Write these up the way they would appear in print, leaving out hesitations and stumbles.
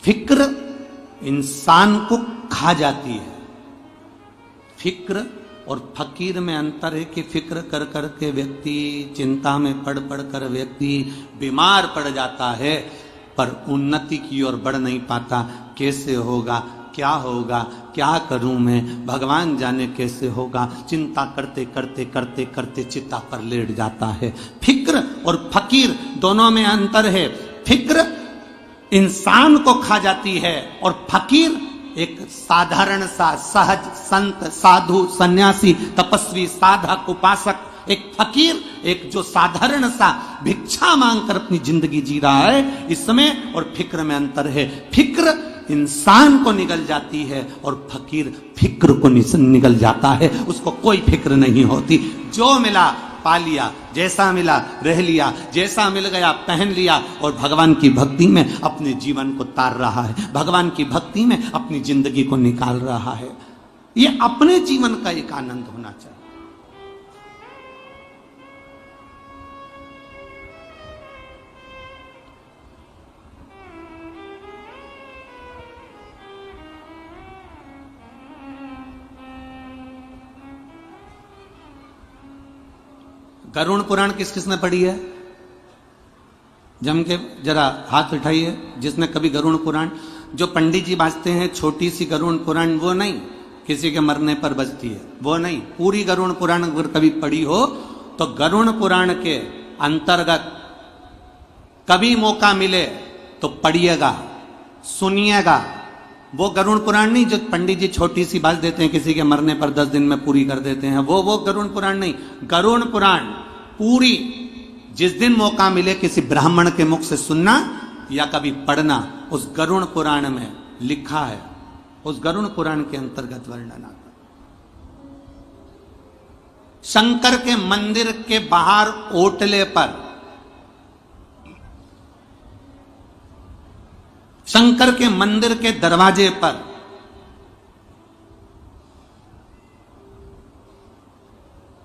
फिक्र इंसान को खा जाती है। फिक्र और फकीर में अंतर है कि फिक्र कर कर के व्यक्ति चिंता में पड़ पड़ कर व्यक्ति बीमार पड़ जाता है, पर उन्नति की ओर बढ़ नहीं पाता। कैसे होगा, क्या होगा, क्या करूं मैं, भगवान जाने कैसे होगा, चिंता करते करते करते करते चिता पर लेट जाता है। फिक्र और फकीर दोनों में अंतर है। फिक्र इंसान को खा जाती है और फकीर एक साधारण सा सहज संत साधु सन्यासी तपस्वी साधक उपासक, एक फकीर एक जो साधारण सा भिक्षा मांगकर अपनी जिंदगी जी रहा है, इसमें और फिक्र में अंतर है। फिक्र इंसान को निगल जाती है और फकीर फिक्र को निगल जाता है, उसको कोई फिक्र नहीं होती। जो मिला पा लिया, जैसा मिला रह लिया, जैसा मिल गया पहन लिया और भगवान की भक्ति में अपने जीवन को तार रहा है, भगवान की भक्ति में अपनी जिंदगी को निकाल रहा है। ये अपने जीवन का एक आनंद होना चाहिए। गरुड़ पुराण किस किसने पढ़ी है? जम के जरा हाथ उठाइए जिसने कभी गरुड़ पुराण, जो पंडित जी बाजते हैं छोटी सी गरुड़ पुराण, वो नहीं, किसी के मरने पर बजती है वो नहीं, पूरी गरुड़ पुराण अगर कभी पढ़ी हो तो गरुड़ पुराण के अंतर्गत कभी मौका मिले तो पढ़िएगा, सुनिएगा। वो गरुड़ पुराण नहीं जो पंडित जी छोटी सी बात देते हैं, किसी के मरने पर 10 दिन में पूरी कर देते हैं, वो गरुड़ पुराण नहीं। गरुड़ पुराण पूरी जिस दिन मौका मिले किसी ब्राह्मण के मुख से सुनना या कभी पढ़ना, उस गरुड़ पुराण में लिखा है, उस गरुड़ पुराण के अंतर्गत वर्णन आता। शंकर के मंदिर के बाहर ओटले पर, शंकर के मंदिर के दरवाजे पर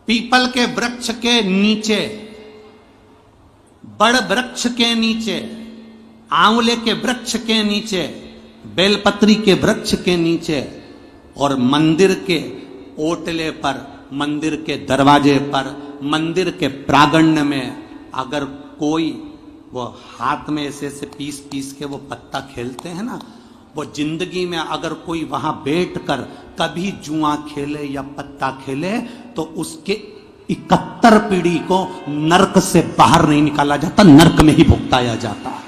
पीपल के वृक्ष के नीचे, बड़ वृक्ष के नीचे, आंवले के वृक्ष के नीचे, बेलपत्री के वृक्ष के नीचे और मंदिर के ओटले पर, मंदिर के दरवाजे पर, मंदिर के प्रांगण में अगर कोई वो हाथ में ऐसे ऐसे पीस पीस के वो पत्ता खेलते हैं ना, वो जिंदगी में अगर कोई वहां बैठकर कभी जुआ खेले या पत्ता खेले तो उसके 71 पीढ़ी को नरक से बाहर नहीं निकाला जाता, नरक में ही भुगताया जाता है।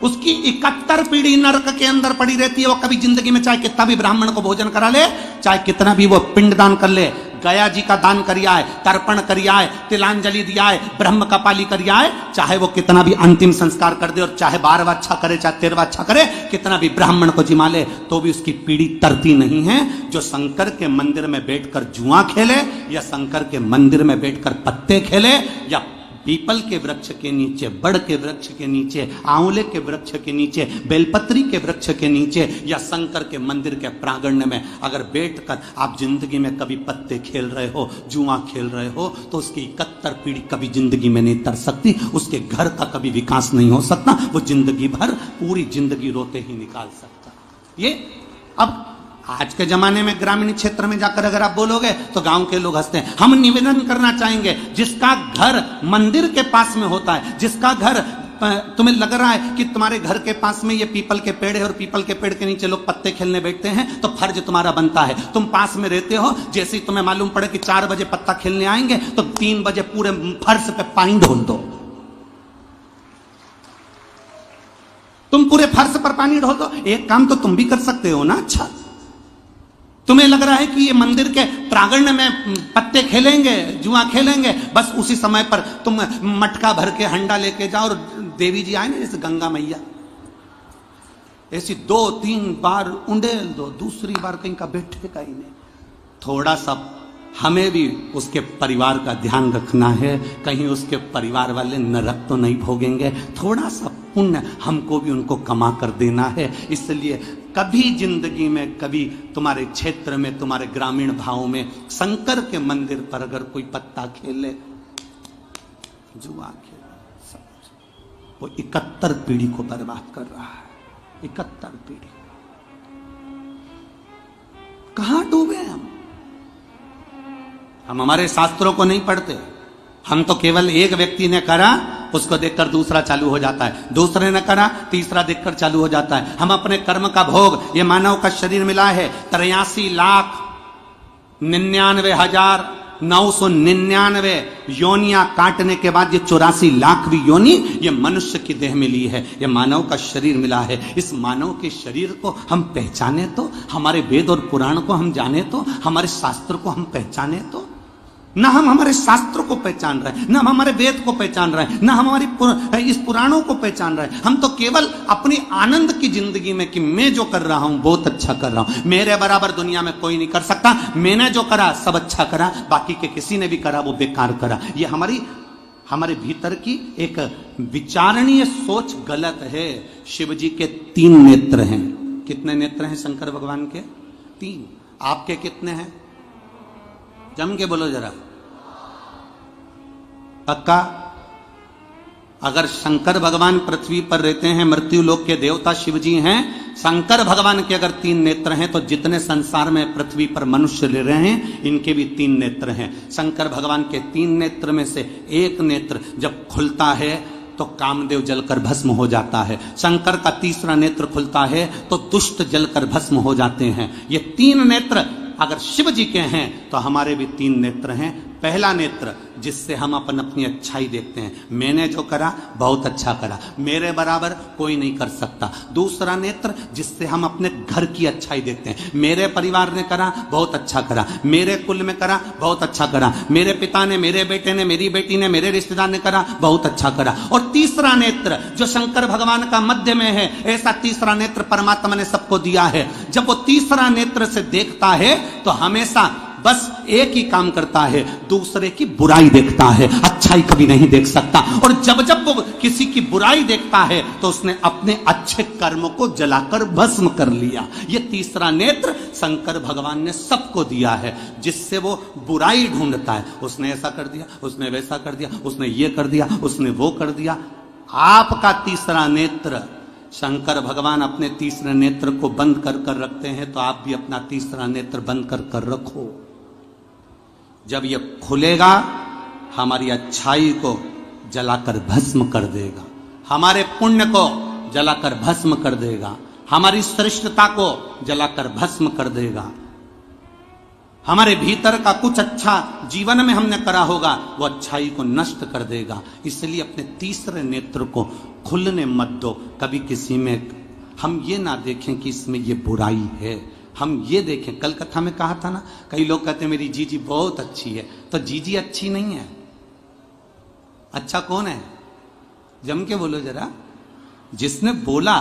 उसकी 71 पीढ़ी नरक के अंदर पड़ी रहती है। वो कभी जिंदगी में चाहे कितना भी ब्राह्मण को भोजन करा ले, चाहे कितना भी वो पिंडदान कर ले, गया जी का दान करिया है, तर्पण करिया है, तिलांजलि दिया है, ब्रह्म कपाली करिया है, चाहे वो कितना भी अंतिम संस्कार कर दे और चाहे 12वां अच्छा करे चाहे 13वां अच्छा करे, कितना भी ब्राह्मण को जिमा ले, तो भी उसकी पीढ़ी तरती नहीं है। जो शंकर के मंदिर में बैठकर जुआ खेले या शंकर के मंदिर में बैठकर पत्ते खेले या पीपल के वृक्ष के नीचे, बड़ के वृक्ष के नीचे, आंवले के वृक्ष के नीचे, बेलपत्री के वृक्ष के नीचे या शंकर के मंदिर के प्रांगण में अगर बैठकर आप जिंदगी में कभी पत्ते खेल रहे हो, जुआ खेल रहे हो, तो उसकी 71 पीढ़ी कभी जिंदगी में नहीं तर सकती, उसके घर का कभी विकास नहीं हो सकता, वो जिंदगी भर पूरी जिंदगी रोते ही निकाल सकता। ये अब आज के जमाने में ग्रामीण क्षेत्र में जाकर अगर आप बोलोगे तो गांव के लोग हंसते हैं। हम निवेदन करना चाहेंगे, जिसका घर मंदिर के पास में होता है, जिसका घर तुम्हें लग रहा है कि तुम्हारे घर के पास में ये पीपल के पेड़ है और पीपल के पेड़ के नीचे लोग पत्ते खेलने बैठते हैं, तो फर्ज तुम्हारा बनता है, तुम पास में रहते हो, जैसे ही तुम्हें मालूम पड़े कि 4 बजे पत्ता खेलने आएंगे तो 3 बजे पूरे फर्श पे पानी ढोल दो, तुम पूरे फर्श पर पानी ढोल दो। एक काम तो तुम भी कर सकते हो ना। अच्छा, तुम्हें लग रहा है कि ये मंदिर के प्रांगण में पत्ते खेलेंगे, जुआ खेलेंगे, बस उसी समय पर तुम मटका भर के हंडा लेके जाओ और देवी जी आए ना जैसे गंगा मैया, ऐसी 2-3 बार उंडेल दो, दूसरी बार कहीं का बैठेगा ही नहीं। थोड़ा सा हमें भी उसके परिवार का ध्यान रखना है, कहीं उसके परिवार वाले नरक तो नहीं भोगेंगे। थोड़ा सा पुण्य हमको भी उनको कमा कर देना है। इसलिए कभी जिंदगी में, कभी तुम्हारे क्षेत्र में, तुम्हारे ग्रामीण भाव में शंकर के मंदिर पर अगर कोई पत्ता खेले, जुआ खेले, वो 71 पीढ़ी को बर्बाद कर रहा है। 71 पीढ़ी। कहां डूबे हम हमारे शास्त्रों को नहीं पढ़ते। हम तो केवल एक व्यक्ति ने करा, उसको देखकर दूसरा चालू हो जाता है, दूसरे ने करा, तीसरा देखकर चालू हो जाता है। हम अपने कर्म का भोग, ये मानव का शरीर मिला है 83,99,999 योनियां काटने के बाद ये 84,00,000वीं योनि ये मनुष्य की देह मिली है, ये मानव का शरीर मिला है। इस मानव के शरीर को हम पहचाने तो, हमारे वेद और पुराण को हम जाने तो, हमारे शास्त्र को हम पहचाने तो। ना हम हमारे शास्त्रों को पहचान रहे, ना हम हमारे वेद को पहचान रहे, ना हमारी इस पुराणों को पहचान रहे। हम तो केवल अपनी आनंद की जिंदगी में कि मैं जो कर रहा हूं बहुत अच्छा कर रहा हूं, मेरे बराबर दुनिया में कोई नहीं कर सकता, मैंने जो करा सब अच्छा करा, बाकी के किसी ने भी करा वो बेकार करा। ये हमारे भीतर की एक विचारणीय सोच गलत है। शिव जी के 3 नेत्र हैं। कितने नेत्र हैं शंकर भगवान के? 3। आपके कितने हैं? जम के बोलो जरा। पक्का? अगर शंकर भगवान पृथ्वी पर रहते हैं, मृत्यु लोक के देवता शिव जी हैं, शंकर भगवान के अगर 3 नेत्र हैं तो जितने संसार में पृथ्वी पर मनुष्य ले रहे हैं इनके भी 3 नेत्र हैं। शंकर भगवान के 3 नेत्र में से एक नेत्र जब खुलता है तो कामदेव जलकर भस्म हो जाता है। शंकर का तीसरा नेत्र खुलता है तो दुष्ट जलकर भस्म हो जाते हैं। ये 3 नेत्र अगर शिव जी के हैं तो हमारे भी 3 नेत्र हैं। पहला नेत्र जिससे हम अपनी अच्छाई देखते हैं, मैंने जो करा बहुत अच्छा करा, मेरे बराबर कोई नहीं कर सकता। दूसरा नेत्र जिससे हम अपने घर की अच्छाई देखते हैं, मेरे परिवार ने करा बहुत अच्छा करा, मेरे कुल में करा बहुत अच्छा करा, मेरे पिता ने, मेरे बेटे ने, मेरी बेटी ने, मेरे रिश्तेदार ने करा बहुत अच्छा करा। और तीसरा नेत्र जो शंकर भगवान का मध्य में है, ऐसा तीसरा नेत्र परमात्मा ने सबको दिया है। जब वो तीसरा नेत्र से देखता है तो हमेशा बस एक ही काम करता है, दूसरे की बुराई देखता है, अच्छाई कभी नहीं देख सकता। और जब जब वो किसी की बुराई देखता है तो उसने अपने अच्छे कर्मों को जलाकर भस्म कर लिया। ये तीसरा नेत्र शंकर भगवान ने सबको दिया है, जिससे वो बुराई ढूंढता है। उसने ऐसा कर दिया, उसने वैसा कर दिया, उसने ये कर दिया, उसने वो कर दिया। आपका तीसरा नेत्र शंकर भगवान अपने तीसरे नेत्र को बंद कर कर रखते हैं, तो आप भी अपना तीसरा नेत्र बंद कर कर रखो। जब ये खुलेगा हमारी अच्छाई को जलाकर भस्म कर देगा, हमारे पुण्य को जलाकर भस्म कर देगा, हमारी श्रेष्ठता को जलाकर भस्म कर देगा। हमारे भीतर का कुछ अच्छा जीवन में हमने करा होगा वो अच्छाई को नष्ट कर देगा। इसलिए अपने तीसरे नेत्र को खुलने मत दो। कभी किसी में हम ये ना देखें कि इसमें ये बुराई है, हम ये देखें। कल कथा में कहा था ना, कई लोग कहते हैं मेरी जीजी बहुत अच्छी है, तो जीजी अच्छी नहीं है। अच्छा कौन है? जम के बोलो जरा। जिसने बोला,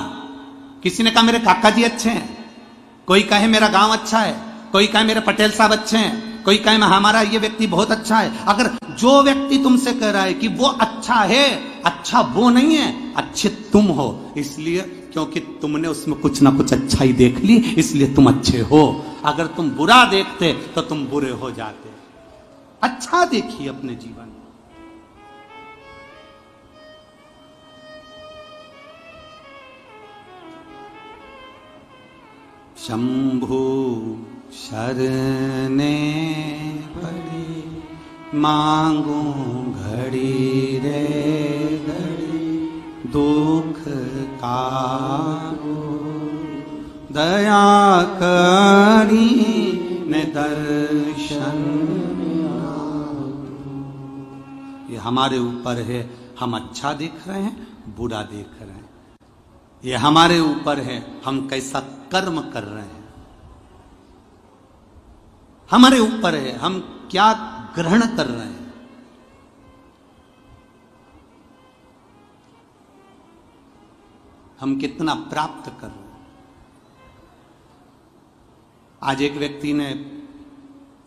किसी ने कहा मेरे काका जी अच्छे हैं, कोई कहे मेरा गांव अच्छा है, कोई कहे मेरे पटेल साहब अच्छे हैं, कोई कहे हमारा ये व्यक्ति बहुत अच्छा है। अगर जो व्यक्ति तुमसे कह रहा है कि वो अच्छा है, अच्छा वो नहीं है, अच्छे तुम हो। इसलिए क्योंकि तुमने उसमें कुछ ना कुछ अच्छाई देख ली, इसलिए तुम अच्छे हो। अगर तुम बुरा देखते तो तुम बुरे हो जाते। अच्छा देखिए अपने जीवन में। शंभु शरणे पड़ी मांगू घड़ी रे घड़ी, दुख का दया करी ने दर्शन। ये हमारे ऊपर है, हम अच्छा देख रहे हैं, बुरा देख रहे हैं। ये हमारे ऊपर है, हम कैसा कर्म कर रहे हैं। हमारे ऊपर है, हम क्या ग्रहण कर रहे हैं। हम कितना प्राप्त कर रहे हैं। आज एक व्यक्ति ने,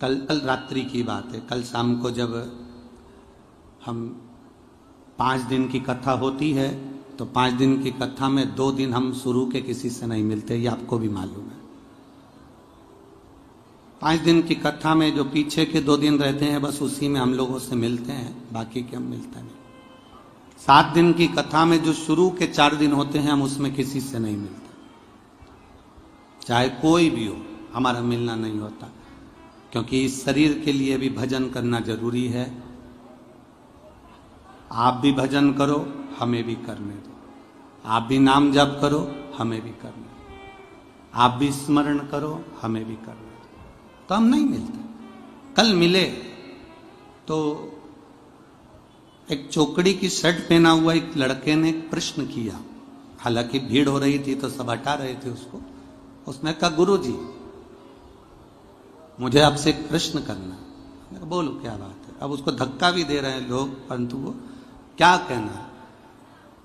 कल रात्रि की बात है, कल शाम को जब हम 5 दिन की कथा होती है तो 5 दिन की कथा में 2 दिन हम शुरू के किसी से नहीं मिलते, ये आपको भी मालूम है। 5 दिन की कथा में जो पीछे के 2 दिन रहते हैं बस उसी में हम लोगों से मिलते हैं, बाकी के हम मिलते नहीं। 7 दिन की कथा में जो शुरू के 4 दिन होते हैं हम उसमें किसी से नहीं मिलते, चाहे कोई भी हो, हमारा मिलना नहीं होता, क्योंकि इस शरीर के लिए भी भजन करना जरूरी है। आप भी भजन करो, हमें भी करने दो, आप भी नाम जप करो, हमें भी करने दो, आप भी स्मरण करो, हमें भी करने दो। तो हम नहीं मिलते। कल मिले तो एक चौकड़ी की शर्ट पहना हुआ एक लड़के ने एक प्रश्न किया, हालांकि भीड़ हो रही थी तो सब हटा रहे थे उसको। उसने कहा, गुरुजी मुझे आपसे एक प्रश्न करना है। मैंने कहा, बोलो क्या बात है। अब उसको धक्का भी दे रहे हैं लोग, परंतु वो क्या कहना है।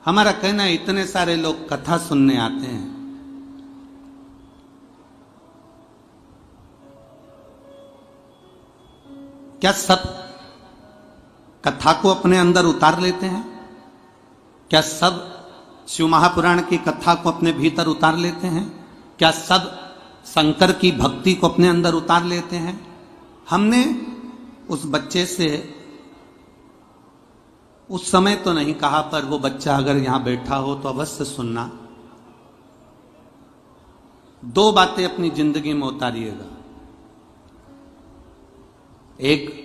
हमारा कहना है, इतने सारे लोग कथा सुनने आते हैं, क्या सब कथा को अपने अंदर उतार लेते हैं? क्या सब शिव महापुराण की कथा को अपने भीतर उतार लेते हैं? क्या सब शंकर की भक्ति को अपने अंदर उतार लेते हैं? हमने उस बच्चे से उस समय तो नहीं कहा, पर वो बच्चा अगर यहां बैठा हो तो अवश्य सुनना। 2 बातें अपनी जिंदगी में उतारिएगा। एक,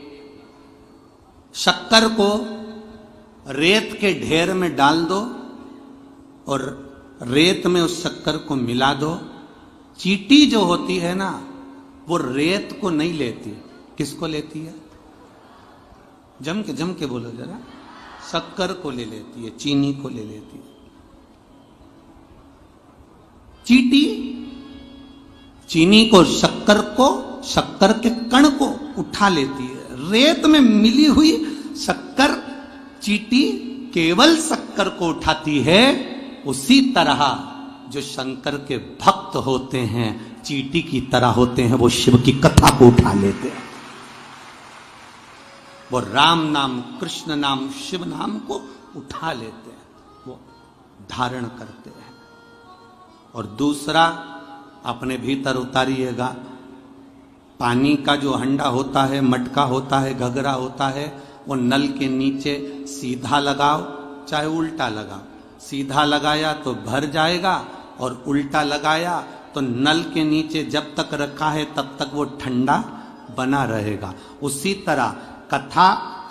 शक्कर को रेत के ढेर में डाल दो और रेत में उस शक्कर को मिला दो। चींटी जो होती है ना, वो रेत को नहीं लेती, किसको लेती है? जम के बोलो जरा। शक्कर को ले लेती है, चीनी को ले लेती है। चींटी चीनी को, शक्कर के कण को उठा लेती है। रेत में मिली हुई शक्कर चींटी केवल शक्कर को उठाती है। उसी तरह जो शंकर के भक्त होते हैं चींटी की तरह होते हैं, वो शिव की कथा को उठा लेते हैं। वो राम नाम, कृष्ण नाम, शिव नाम को उठा लेते हैं, वो धारण करते हैं। और दूसरा, अपने भीतर उतारिएगा। पानी का जो हंडा होता है, मटका होता है, घगरा होता है, वो नल के नीचे सीधा लगाओ चाहे उल्टा लगाओ। सीधा लगाया तो भर जाएगा और उल्टा लगाया तो नल के नीचे जब तक रखा है तब तक वो ठंडा बना रहेगा। उसी तरह कथा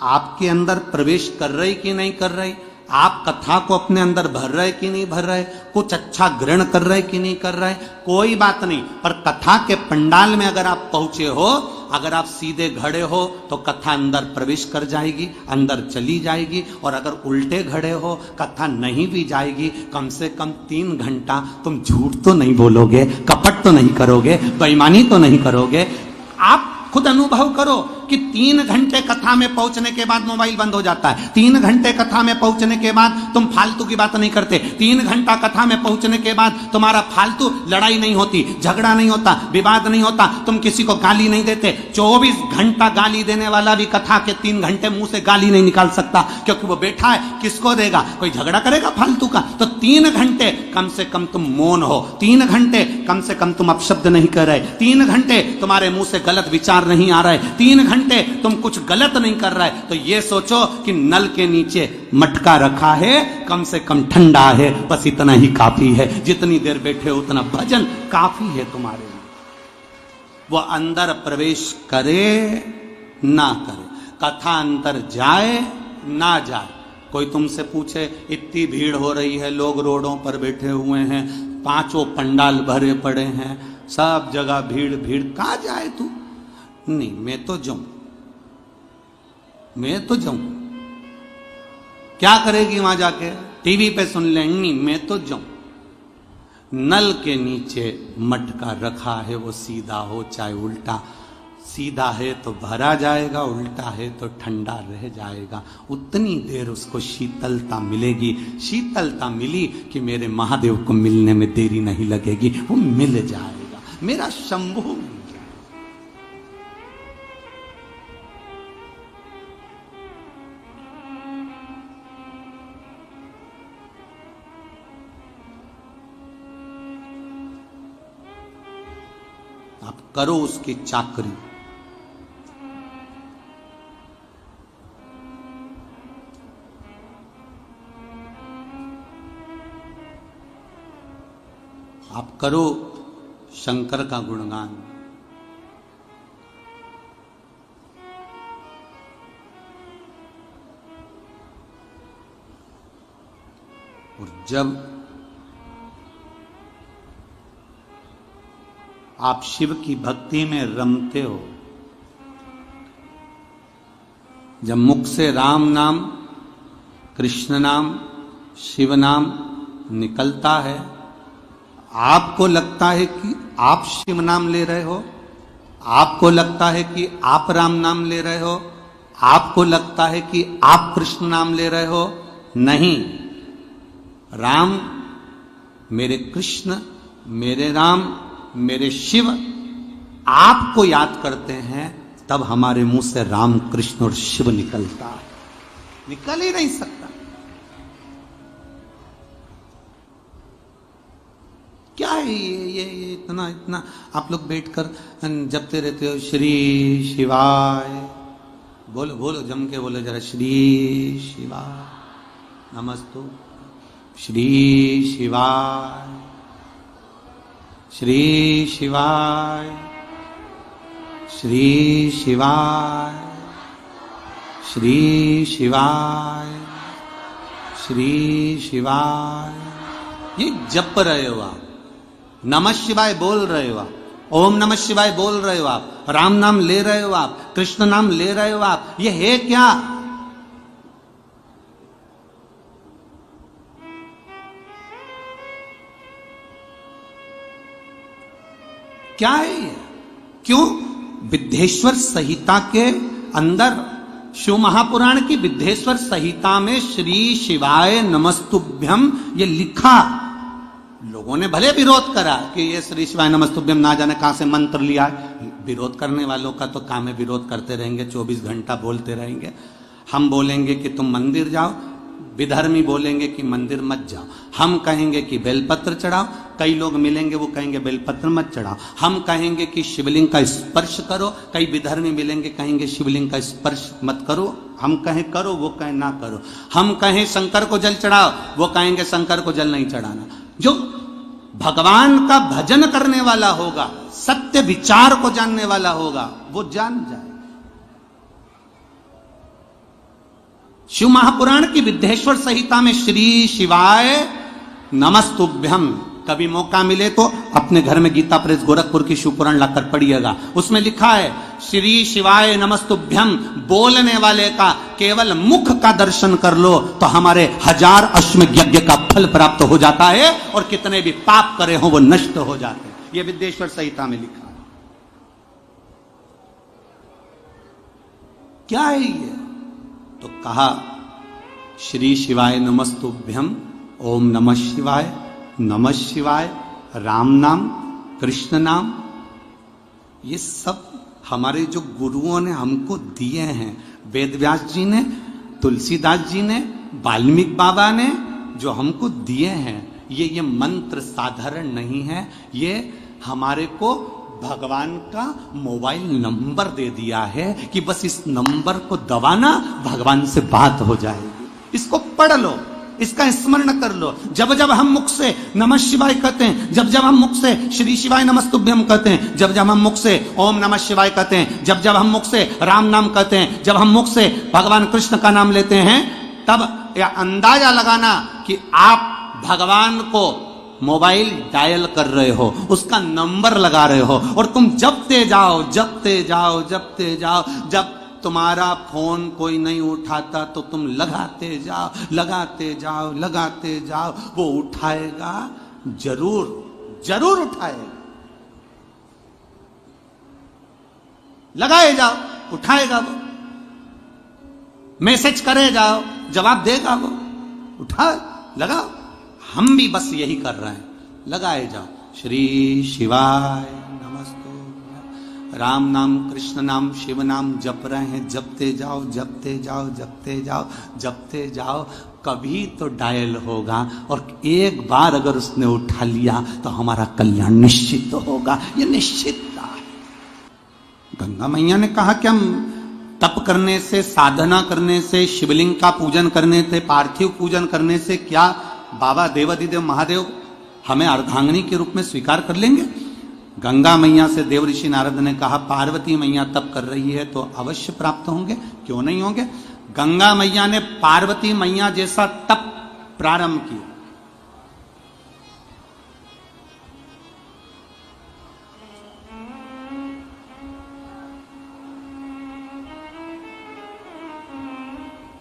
आपके अंदर प्रवेश कर रही कि नहीं कर रही, आप कथा को अपने अंदर भर रहे कि नहीं भर रहे, कुछ अच्छा ग्रहण कर रहे कि नहीं कर रहे, कोई बात नहीं। पर कथा के पंडाल में अगर आप पहुंचे हो, अगर आप सीधे खड़े हो तो कथा अंदर प्रवेश कर जाएगी, अंदर चली जाएगी। और अगर उल्टे खड़े हो, कथा नहीं भी जाएगी। कम से कम 3 घंटा तुम झूठ तो नहीं बोलोगे, कपट तो नहीं करोगे, बेईमानी तो नहीं करोगे। आप खुद अनुभव करो कि 3 घंटे कथा में पहुंचने के बाद मोबाइल बंद हो जाता है। 3 घंटे कथा में पहुंचने के बाद तुम फालतू की बात नहीं करते। 3 घंटा कथा में पहुंचने के बाद तुम्हारा फालतू लड़ाई नहीं होती, झगड़ा नहीं होता, विवाद नहीं होता, तुम किसी को गाली नहीं देते। 24 घंटा गाली देने वाला भी कथा के 3 घंटे मुंह से गाली नहीं निकाल सकता, क्योंकि वो बैठा है, किसको देगा? कोई झगड़ा करेगा फालतू का। तो 3 घंटे कम से कम तुम मौन हो, 3 घंटे कम से कम तुम अपशब्द नहीं कर रहे, 3 घंटे तुम्हारे मुंह से गलत विचार नहीं आ रहे, 3 घंटे तुम कुछ गलत नहीं कर रहे। तो ये सोचो कि नल के नीचे मटका रखा है, कम से कम ठंडा है, बस इतना ही काफी है। जितनी देर बैठे उतना भजन काफी है तुम्हारे लिए। वो अंदर प्रवेश करे ना करे, कथा अंदर जाए ना जाए। कोई तुमसे पूछे, इतनी भीड़ हो रही है, लोग रोडों पर बैठे हुए हैं, 5 पंडाल भरे पड़े हैं, सब जगह भीड़ भीड़, कहां जाए तू? नहीं, मैं तो जाऊं। क्या करेगी वहां जाके? टीवी पे सुन ले। नहीं, मैं तो जाऊं। नल के नीचे मटका रखा है, वो सीधा हो चाहे उल्टा। सीधा है तो भरा जाएगा, उल्टा है तो ठंडा रह जाएगा। उतनी देर उसको शीतलता मिलेगी। शीतलता मिली कि मेरे महादेव को मिलने में देरी नहीं लगेगी, वो मिल जाएगा, मेरा शंभू मिल जाएगा। आप करो उसकी चाकरी। आप करो शंकर का गुणगान। और जब आप शिव की भक्ति में रमते हो, जब मुख से राम नाम, कृष्ण नाम, शिव नाम निकलता है, आपको लगता है कि आप शिव नाम ले रहे हो, आपको लगता है कि आप राम नाम ले रहे हो, आपको लगता है कि आप कृष्ण नाम ले रहे हो। नहीं, राम मेरे कृष्ण, मेरे राम, मेरे शिव आपको याद करते हैं, तब हमारे मुंह से राम कृष्ण और शिव निकलता है, निकल ही नहीं सकता। क्या है ये इतना इतना आप लोग बैठकर जपते रहते हो, श्री शिवाय। बोलो बोलो, जम के बोलो जरा, श्री शिवाय नमस्तु, श्री शिवाय, श्री शिवाय, श्री शिवाय, श्री शिवाय, श्री शिवाय। ये जप रहे हो आप, नमः शिवाय बोल रहे हो आप, ओम नमः शिवाय बोल रहे हो आप, राम नाम ले रहे हो आप, कृष्ण नाम ले रहे हो आप। ये है क्या? क्या है ये? क्यों? विद्धेश्वर संहिता के अंदर, शिव महापुराण की विद्धेश्वर संहिता में श्री शिवाय नमस्तुभ्यम ये लिखा। लोगों ने भले विरोध करा कि ये श्री शिवाय नमस्तुभ्यम ना जाने कहां से मंत्र लिया है। विरोध करने वालों का तो काम है, विरोध करते रहेंगे, 24 घंटा बोलते रहेंगे। हम बोलेंगे कि तुम मंदिर जाओ, विधर्मी बोलेंगे कि मंदिर मत जाओ। हम कहेंगे कि बेलपत्र चढ़ाओ, कई लोग मिलेंगे वो कहेंगे बेलपत्र मत चढ़ाओ। हम कहेंगे कि शिवलिंग का स्पर्श करो, कई विधर्मी मिलेंगे कहेंगे शिवलिंग का स्पर्श मत करो। हम कहें करो, वो कहें ना करो। हम कहें शंकर को जल चढ़ाओ, वो कहेंगे शंकर को जल नहीं चढ़ाना। जो भगवान का भजन करने वाला होगा, सत्य विचार को जानने वाला होगा, वो जान जाए। शिव महापुराण की विद्धेश्वर संहिता में श्री शिवाय नमस्तुभ्यम, कभी मौका मिले तो अपने घर में गीता प्रेस गोरखपुर की शिव पुराण लाकर पढ़िएगा। उसमें लिखा है श्री शिवाय नमस्तुभ्यम बोलने वाले का केवल मुख का दर्शन कर लो तो हमारे 1000 अश्वमेध यज्ञ का फल प्राप्त हो जाता है, और कितने भी पाप करे हो वो नष्ट हो जाते हैं। यह विद्धेश्वर संहिता में लिखा है। क्या है ये? तो कहा श्री शिवाय नमस्तुभ्यम, ओम नमः शिवाय, नमः शिवाय, राम नाम, कृष्ण नाम, ये सब हमारे जो गुरुओं ने हमको दिए हैं। वेद व्यास जी ने, तुलसीदास जी ने, वाल्मीकि बाबा ने जो हमको दिए हैं, ये मंत्र साधारण नहीं है। ये हमारे को भगवान का मोबाइल नंबर दे दिया है कि बस इस नंबर को दबाना, भगवान से बात हो जाएगी। इसको पढ़ लो, इसका स्मरण कर लो। जब जब हम मुख से नमः शिवाय कहते हैं, जब जब हम मुख से श्री शिवाय नमस्तुभ्यम कहते हैं, जब जब हम मुख से ओम नमः शिवाय कहते हैं, जब जब हम मुख से राम नाम कहते हैं, जब हम मुख से भगवान कृष्ण का नाम लेते हैं, तब यह अंदाजा लगाना कि आप भगवान को मोबाइल डायल कर रहे हो, उसका नंबर लगा रहे हो, और तुम जपते जाओ, जपते जाओ, जपते जाओ। जब तुम्हारा फोन कोई नहीं उठाता तो तुम लगाते जाओ, लगाते जाओ, लगाते जाओ। वो उठाएगा, जरूर जरूर उठाएगा। लगाए जाओ, उठाएगा वो। मैसेज करे जाओ, जवाब देगा वो। उठा, लगाओ। हम भी बस यही कर रहे हैं, लगाए जाओ। श्री शिवाय नमस्तुभ्यम, राम नाम, कृष्ण नाम, शिव नाम जप रहे हैं, जपते जाओ, जपते जाओ, जपते जाओ, जपते जाओ। कभी तो डायल होगा, और एक बार अगर उसने उठा लिया तो हमारा कल्याण निश्चित होगा। ये निश्चितता है। गंगा मैया ने कहा कि हम तप करने से, साधना करने से, शिवलिंग का पूजन करने से, पार्थिव पूजन करने से क्या बाबा देवाधिदेव महादेव हमें अर्धांगिनी के रूप में स्वीकार कर लेंगे? गंगा मैया से देव ऋषि नारद ने कहा पार्वती मैया तप कर रही है तो अवश्य प्राप्त होंगे, क्यों नहीं होंगे? गंगा मैया ने पार्वती मैया जैसा तप प्रारंभ किया।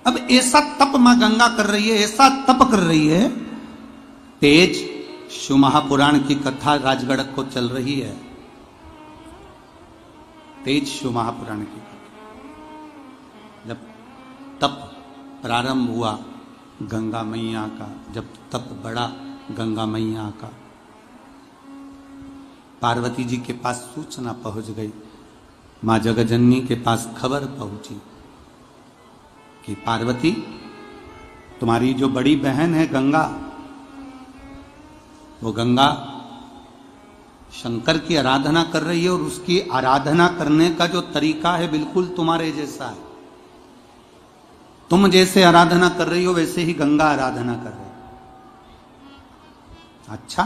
अब ऐसा तप मां गंगा कर रही है, ऐसा तप कर रही है, तेज शिव महापुराण की कथा राजगढ़ को चल रही है। तेज शिव महापुराण की कथा, जब तप प्रारंभ हुआ गंगा मैया का, जब तप बढ़ा गंगा मैया का, पार्वती जी के पास सूचना पहुंच गई, मां जगजननी के पास खबर पहुंची कि पार्वती तुम्हारी जो बड़ी बहन है गंगा, वो गंगा शंकर की आराधना कर रही है और उसकी आराधना करने का जो तरीका है बिल्कुल तुम्हारे जैसा है। तुम जैसे आराधना कर रही हो वैसे ही गंगा आराधना कर रही है। अच्छा,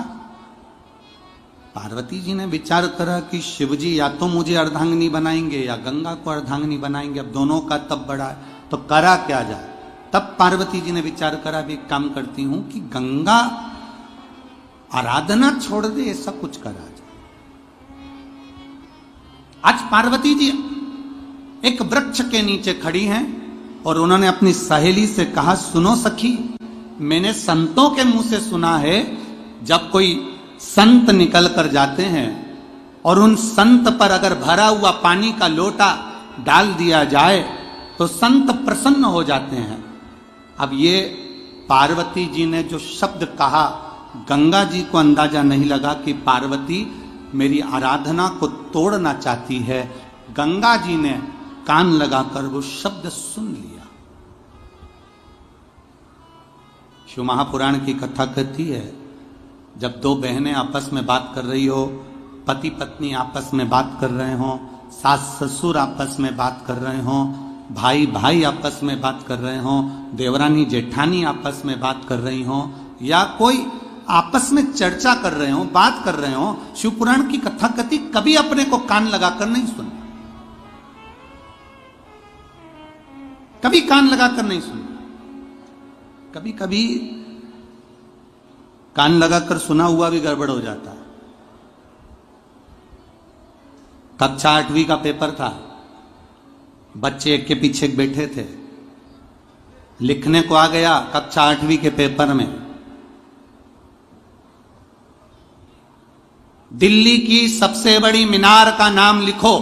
पार्वती जी ने विचार करा कि शिवजी या तो मुझे अर्धांगिनी बनाएंगे या गंगा को अर्धांगिनी बनाएंगे, अब दोनों का तप बढ़ा है तो करा क्या जाए। तब पार्वती जी ने विचार करा भी एक काम करती हूं कि गंगा आराधना छोड़ दे, ऐसा कुछ करा जाए। आज पार्वती जी एक वृक्ष के नीचे खड़ी हैं और उन्होंने अपनी सहेली से कहा, सुनो सखी, मैंने संतों के मुंह से सुना है जब कोई संत निकल कर जाते हैं और उन संत पर अगर भरा हुआ पानी का लोटा डाल दिया जाए तो संत प्रसन्न हो जाते हैं। अब ये पार्वती जी ने जो शब्द कहा, गंगा जी को अंदाजा नहीं लगा कि पार्वती मेरी आराधना को तोड़ना चाहती है। गंगा जी ने कान लगाकर वो शब्द सुन लिया। शिव महापुराण की कथा कहती है, जब दो बहनें आपस में बात कर रही हो, पति पत्नी आपस में बात कर रहे हो, सास ससुर आपस में बात कर रहे हो, भाई भाई आपस में बात कर रहे हो, देवरानी जेठानी आपस में बात कर रही हो, या कोई आपस में चर्चा कर रहे हो, बात कर रहे हो, शिवपुराण की कथा कथी कभी अपने को कान लगाकर नहीं सुना, कभी कान लगाकर नहीं सुना। कभी कभी कान लगाकर सुना हुआ भी गड़बड़ हो जाता है। कक्षा 8वीं का पेपर था, बच्चे एक के पीछे एक बैठे थे, लिखने को आ गया कक्षा 8वीं के पेपर में, दिल्ली की सबसे बड़ी मीनार का नाम लिखो,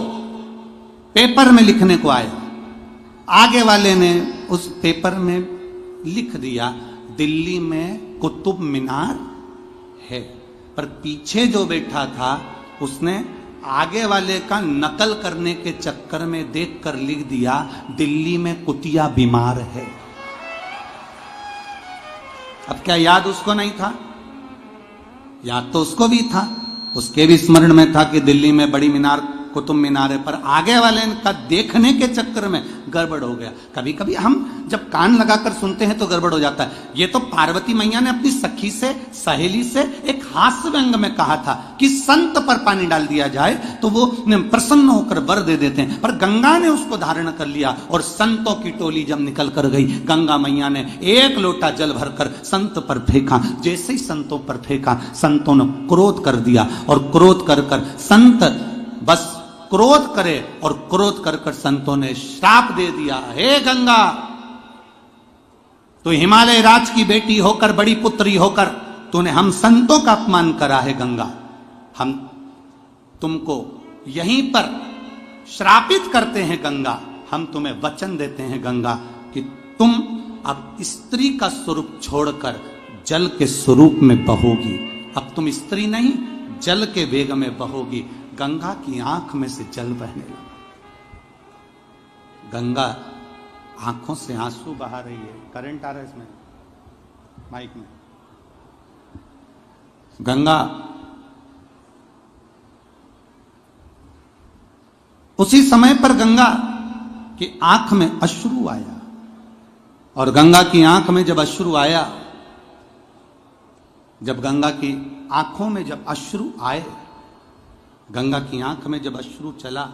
पेपर में लिखने को आया। आगे वाले ने उस पेपर में लिख दिया दिल्ली में कुतुब मीनार है, पर पीछे जो बैठा था उसने आगे वाले का नकल करने के चक्कर में देखकर लिख दिया दिल्ली में कुतिया बीमार है। अब क्या याद उसको नहीं था? याद तो उसको भी था, उसके भी स्मरण में था कि दिल्ली में बड़ी मीनार कुतुब मीनार है, पर आगे वाले का देखने के चक्कर में गड़बड़ हो गया। कभी कभी हम जब कान लगाकर सुनते हैं तो गड़बड़ हो जाता है। ये तो पार्वती मैया ने अपनी सखी से, सहेली से एक हास्य व्यंग में कहा था कि संत पर पानी डाल दिया जाए तो वो प्रसन्न होकर वर दे देते हैं, पर गंगा ने उसको धारण कर लिया और संतों की टोली जब निकल कर गई, गंगा मैया ने एक लोटा जल भरकर संत पर फेंका। जैसे ही संतों पर फेंका, संतों ने क्रोध कर दिया और क्रोध कर कर संत बस क्रोध करे और क्रोध कर कर संतों ने श्राप दे दिया, हे गंगा, तो हिमालय राज की बेटी होकर, बड़ी पुत्री होकर तूने हम संतों का अपमान करा है गंगा। हम तुमको यहीं पर श्रापित करते हैं गंगा, हम तुम्हें वचन देते हैं गंगा कि तुम अब स्त्री का स्वरूप छोड़कर जल के स्वरूप में बहोगी। अब तुम स्त्री नहीं, जल के वेग में बहोगी। गंगा की आंख में से जल बहने लगा, गंगा आंखों से आंसू बहा रही है। करंट आ रहा है इसमें माइक में। गंगा उसी समय पर गंगा की आंख में अश्रु आया, और गंगा की आंख में जब अश्रु आया, जब गंगा की आंखों में जब अश्रु आए, गंगा की आंख में जब अश्रु चला,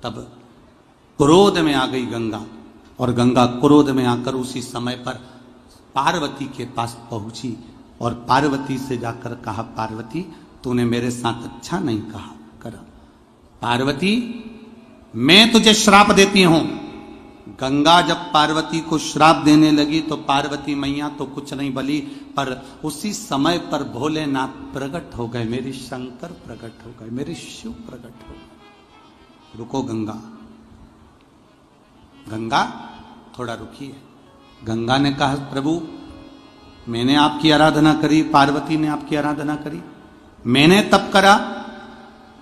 तब क्रोध में आ गई गंगा, और गंगा क्रोध में आकर उसी समय पर पार्वती के पास पहुंची और पार्वती से जाकर कहा, पार्वती तूने मेरे साथ अच्छा नहीं करा। पार्वती मैं तुझे श्राप देती हूं। गंगा जब पार्वती को श्राप देने लगी तो पार्वती मैया तो कुछ नहीं बोली, पर उसी समय पर भोलेनाथ प्रकट हो गए, मेरे शंकर प्रकट हो गए, मेरे शिव प्रकट हो गए। रुको गंगा, गंगा थोड़ा रुकिए। गंगा ने कहा, प्रभु मैंने आपकी आराधना करी, पार्वती ने आपकी आराधना करी, मैंने तप करा,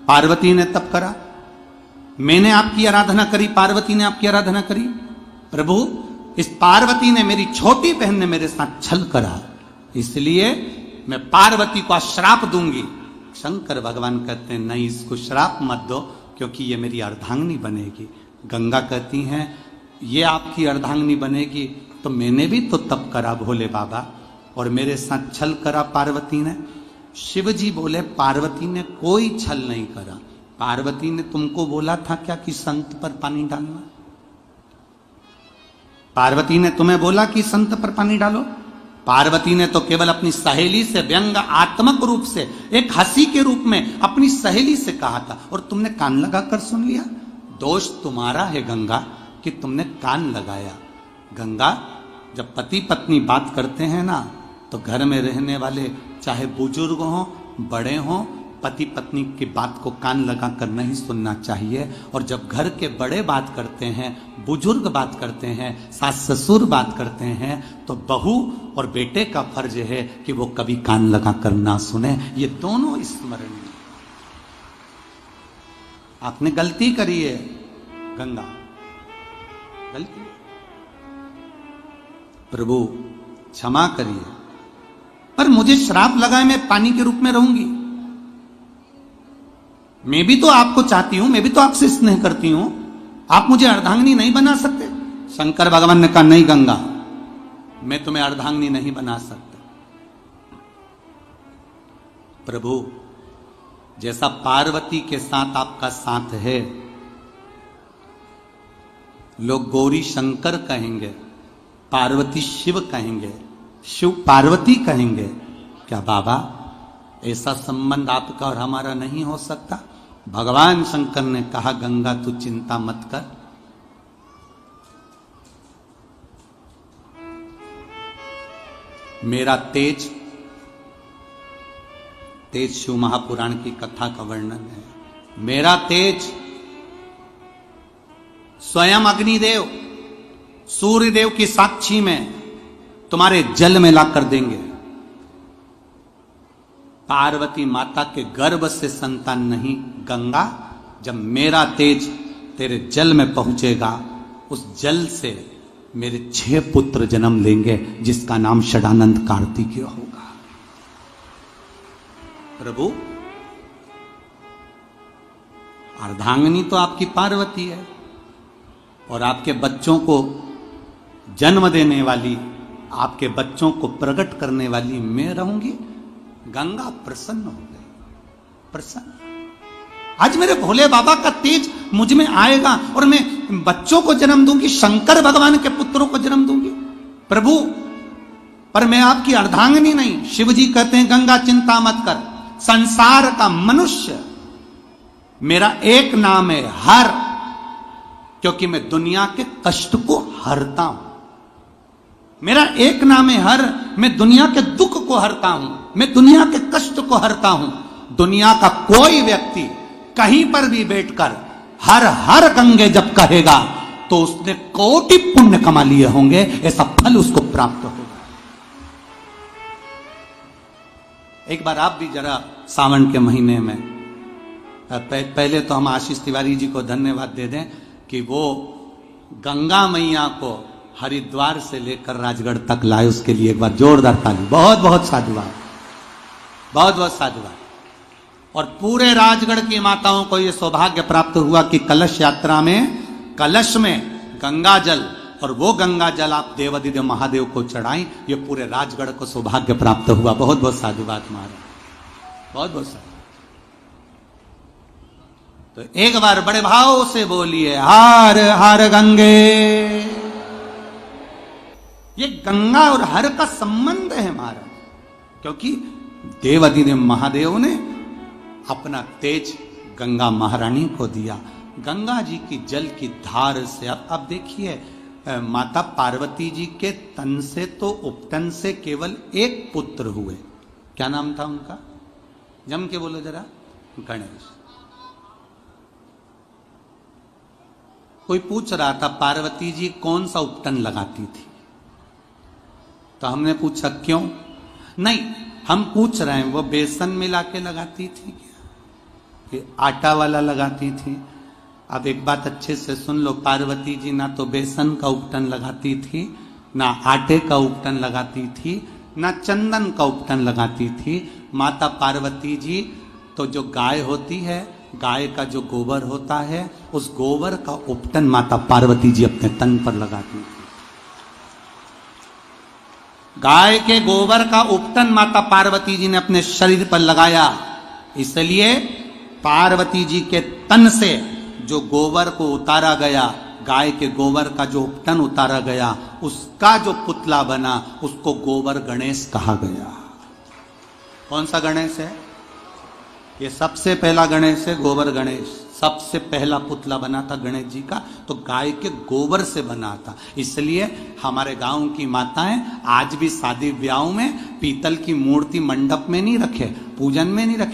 पार्वती ने तप करा, मैंने आपकी आराधना करी, पार्वती ने आपकी आराधना करी। प्रभु इस पार्वती ने, मेरी छोटी बहन ने मेरे साथ छल करा, इसलिए मैं पार्वती को श्राप दूंगी। शंकर भगवान कहते हैं नहीं, इसको श्राप मत दो, क्योंकि ये मेरी अर्धांगिनी बनेगी। गंगा कहती हैं ये आपकी अर्धांगिनी बनेगी, तो मैंने भी तो तप करा भोले बाबा, और मेरे साथ छल करा पार्वती ने। शिव जी बोले पार्वती ने कोई छल नहीं करा। पार्वती ने तुमको बोला था क्या कि संत पर पानी डालना? पार्वती ने तुम्हें बोला कि संत पर पानी डालो? पार्वती ने तो केवल अपनी सहेली से व्यंग आत्मक रूप से, एक हंसी के रूप में अपनी सहेली से कहा था, और तुमने कान लगाकर सुन लिया। दोष तुम्हारा है गंगा कि तुमने कान लगाया। गंगा, जब पति पत्नी बात करते हैं ना, तो घर में रहने वाले चाहे बुजुर्ग हों बड़े हों, पति पत्नी की बात को कान लगाकर नहीं सुनना चाहिए। और जब घर के बड़े बात करते हैं, बुजुर्ग बात करते हैं, सास ससुर बात करते हैं, तो बहू और बेटे का फर्ज है कि वो कभी कान लगाकर ना सुने। ये दोनों स्मरणीय। आपने गलती करी है गंगा, गलती, प्रभु क्षमा करिए, पर मुझे श्राप लगाए मैं पानी के रूप में रहूंगी। मैं भी तो आपको चाहती हूं, मैं भी तो आपसे स्नेह करती हूं, आप मुझे अर्धांगिनी नहीं बना सकते? शंकर भगवान ने कहा नहीं गंगा, मैं तुम्हें अर्धांगिनी नहीं बना सकता। प्रभु जैसा पार्वती के साथ आपका साथ है, लोग गौरी शंकर कहेंगे, पार्वती शिव कहेंगे, शिव पार्वती कहेंगे, क्या बाबा ऐसा संबंध आपका और हमारा नहीं हो सकता? भगवान शंकर ने कहा गंगा तू चिंता मत कर, मेरा तेज, तेज शिव महापुराण की कथा का वर्णन है, मेरा तेज स्वयं अग्निदेव सूर्यदेव की साक्षी में तुम्हारे जल में ला कर देंगे। पार्वती माता के गर्भ से संतान नहीं, गंगा जब मेरा तेज तेरे जल में पहुंचेगा, उस जल से मेरे 6 पुत्र जन्म लेंगे, जिसका नाम षडानंद कार्तिकेय होगा। प्रभु अर्धांगिनी तो आपकी पार्वती है, और आपके बच्चों को जन्म देने वाली, आपके बच्चों को प्रकट करने वाली मैं रहूंगी। गंगा प्रसन्न हो गई, प्रसन्न। आज मेरे भोले बाबा का तेज मुझ में आएगा और मैं बच्चों को जन्म दूंगी, शंकर भगवान के पुत्रों को जन्म दूंगी। प्रभु पर मैं आपकी अर्धांगिनी नहीं। शिव जी कहते हैं गंगा चिंता मत कर, संसार का मनुष्य मेरा एक नाम है हर, क्योंकि मैं दुनिया के कष्ट को हरता हूं। मेरा एक नाम है हर, मैं दुनिया के दुख को हरता हूं, मैं दुनिया के कष्ट को हरता हूं। दुनिया का कोई व्यक्ति कहीं पर भी बैठकर हर हर गंगे जब कहेगा तो उसने कोटि पुण्य कमा लिए होंगे, ऐसा फल उसको प्राप्त होगा। एक बार आप भी जरा सावन के महीने में, पहले तो हम आशीष तिवारी जी को धन्यवाद दे दें कि वो गंगा मैया को हरिद्वार से लेकर राजगढ़ तक लाए, उसके लिए एक बार जोरदार ताली। बहुत बहुत साधुवाद, बहुत बहुत साधुवाद। और पूरे राजगढ़ की माताओं को यह सौभाग्य प्राप्त हुआ कि कलश यात्रा में, कलश में गंगा जल और वो गंगा जल आप देवाधिदेव महादेव को चढ़ाई, ये पूरे राजगढ़ को सौभाग्य प्राप्त हुआ। बहुत बहुत साधुवाद महाराज, बहुत बहुत साधु। तो एक बार बड़े भाव से बोलिए हर हर गंगे। ये गंगा और हर का संबंध है महाराज, क्योंकि देवाधिदेव महादेव ने अपना तेज गंगा महारानी को दिया। गंगा जी की जल की धार से अब देखिए, माता पार्वती जी के तन से तो उपटन से केवल एक पुत्र हुए। क्या नाम था उनका? जम के बोलो जरा। गणेश। कोई पूछ रहा था पार्वती जी कौन सा उपटन लगाती थी, तो हमने पूछा क्यों? नहीं, हम पूछ रहे हैं वो बेसन मिला के लगाती थी क्या, कि आटा वाला लगाती थी? अब एक बात अच्छे से सुन लो, पार्वती जी ना तो बेसन का उपटन लगाती थी, ना आटे का उपटन लगाती थी, ना चंदन का उपटन लगाती थी। माता पार्वती जी तो जो गाय होती है, गाय का जो गोबर होता है, उस गोबर का उपटन माता पार्वती जी अपने तन पर लगाती थी। गाय के गोबर का उपटन माता पार्वती जी ने अपने शरीर पर लगाया, इसलिए पार्वती जी के तन से जो गोबर को उतारा गया, गाय के गोबर का जो उपटन उतारा गया, उसका जो पुतला बना, उसको गोबर गणेश कहा गया। कौन सा गणेश है? ये सबसे पहला गणेश है, गोबर गणेश। सबसे पहला पुतला बना था गणेश जी का, तो गाय के गोबर से बना था। इसलिए हमारे गांव की माताएं आज भी शादी ब्याह में पीतल की मूर्ति मंडप में नहीं रखे, पूजन में नहीं रखे,